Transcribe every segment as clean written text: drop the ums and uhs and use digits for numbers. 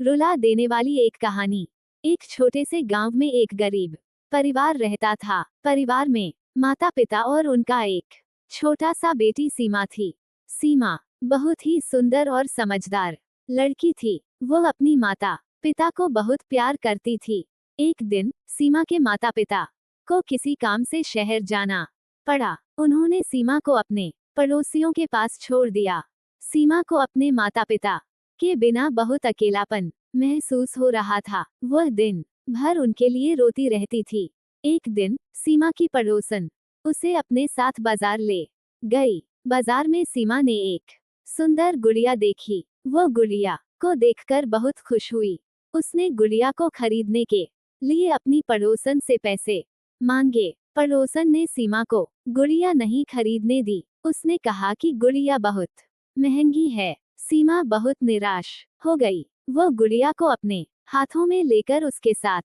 रुला देने वाली एक कहानी। एक छोटे से गांव में एक गरीब परिवार रहता था। परिवार में माता पिता और उनका एक छोटा सा बेटी सीमा थी। सीमा बहुत ही सुंदर और समझदार लड़की थी। वो अपनी माता पिता को बहुत प्यार करती थी। एक दिन सीमा के माता पिता को किसी काम से शहर जाना पड़ा। उन्होंने सीमा को अपने पड़ोसियों के पास छोड़ दिया। सीमा को अपने माता पिता के बिना बहुत अकेलापन महसूस हो रहा था। वह दिन भर उनके लिए रोती रहती थी। एक दिन सीमा की पड़ोसन उसे अपने साथ बाजार ले गई। बाजार में सीमा ने एक सुंदर गुड़िया देखी। वो गुड़िया को देखकर बहुत खुश हुई। उसने गुड़िया को खरीदने के लिए अपनी पड़ोसन से पैसे मांगे। पड़ोसन ने सीमा को गुड़िया नहीं खरीदने दी। उसने कहा कि गुड़िया बहुत महंगी है। सीमा बहुत निराश हो गई। वो गुड़िया को अपने हाथों में लेकर उसके साथ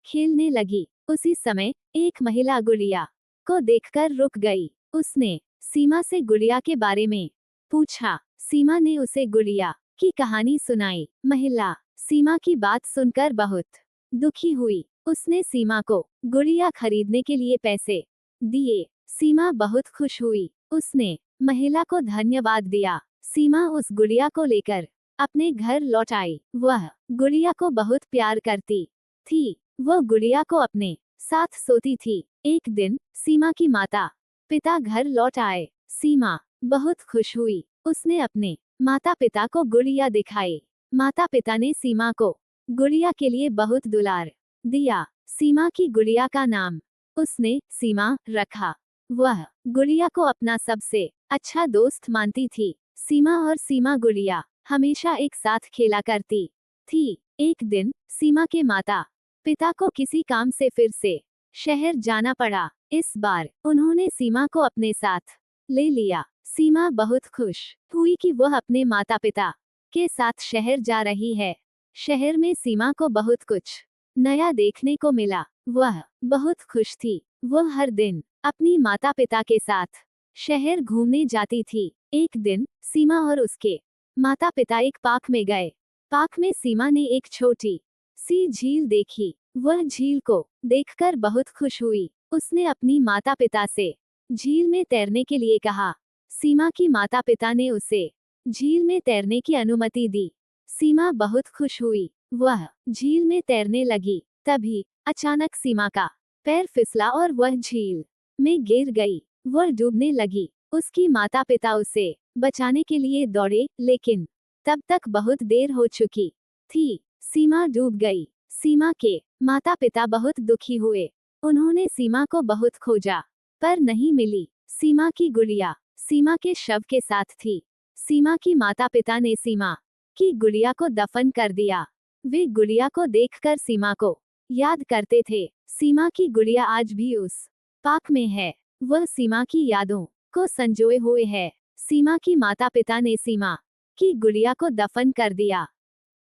खेलने लगी। उसी समय एक महिला गुड़िया को देखकर रुक गई। उसने सीमा से गुड़िया के बारे में पूछा। सीमा ने उसे गुड़िया की कहानी सुनाई। महिला सीमा की बात सुनकर बहुत दुखी हुई। उसने सीमा को गुड़िया खरीदने के लिए पैसे दिए। सीमा बहुत खुश हुई। उसने महिला को धन्यवाद दिया। सीमा उस गुड़िया को लेकर अपने घर लौट आई। वह गुड़िया को बहुत प्यार करती थी। वो गुड़िया को अपने साथ सोती थी। एक दिन सीमा की माता पिता घर लौट आए। सीमा बहुत खुश हुई। उसने अपने माता पिता को गुड़िया दिखाई। माता पिता ने सीमा को गुड़िया के लिए बहुत दुलार दिया। सीमा की गुड़िया का नाम उसने सीमा रखा। वह गुड़िया को अपना सबसे अच्छा दोस्त मानती थी। सीमा और सीमा गुड़िया हमेशा एक साथ खेला करती थी। एक दिन सीमा के माता पिता को किसी काम से फिर से शहर जाना पड़ा। इस बार उन्होंने सीमा को अपने साथ ले लिया। सीमा बहुत खुश हुई कि वह अपने माता पिता के साथ शहर जा रही है। शहर में सीमा को बहुत कुछ नया देखने को मिला। वह बहुत खुश थी। वह हर दिन अपनी माता पिता के साथ शहर घूमने जाती थी। एक दिन सीमा और उसके माता पिता एक पार्क में गए। पार्क में सीमा ने एक छोटी सी झील देखी। वह झील को देखकर बहुत खुश हुई। उसने अपनी माता पिता से झील में तैरने के लिए कहा। सीमा की माता पिता ने उसे झील में तैरने की अनुमति दी। सीमा बहुत खुश हुई। वह झील में तैरने लगी। तभी अचानक सीमा का पैर फिसला और वह झील में गिर गई। वह डूबने लगी। उसकी माता पिता उसे बचाने के लिए दौड़े, लेकिन तब तक बहुत देर हो चुकी थी। सीमा डूब गई। सीमा के माता पिता बहुत दुखी हुए। उन्होंने सीमा को बहुत खोजा पर नहीं मिली। सीमा की गुड़िया सीमा के शव के साथ थी। सीमा की माता पिता ने सीमा की गुड़िया को दफन कर दिया। वे गुड़िया को देखकर सीमा को याद करते थे। सीमा की गुड़िया आज भी उस पार्क में है। वह सीमा की यादों को संजोए हुए है। सीमा की माता पिता ने सीमा की गुड़िया को दफन कर दिया।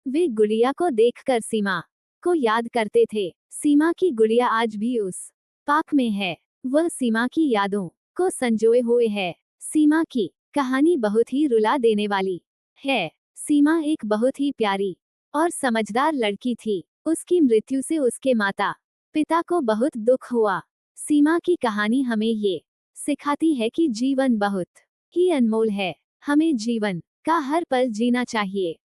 वे गुड़िया को देखकर सीमा को याद करते थे। सीमा की गुड़िया आज भी उस पार्क में है। वह सीमा की यादों को संजोए हुए है। सीमा की कहानी बहुत ही रुला देने वाली है। सीमा एक बहुत ही प्यारी और समझदार लड़की थी। उसकी मृत्यु से उसके माता पिता को बहुत दुख हुआ। सीमा की कहानी हमें ये सिखाती है कि जीवन बहुत ही अनमोल है। हमें जीवन का हर पल जीना चाहिए।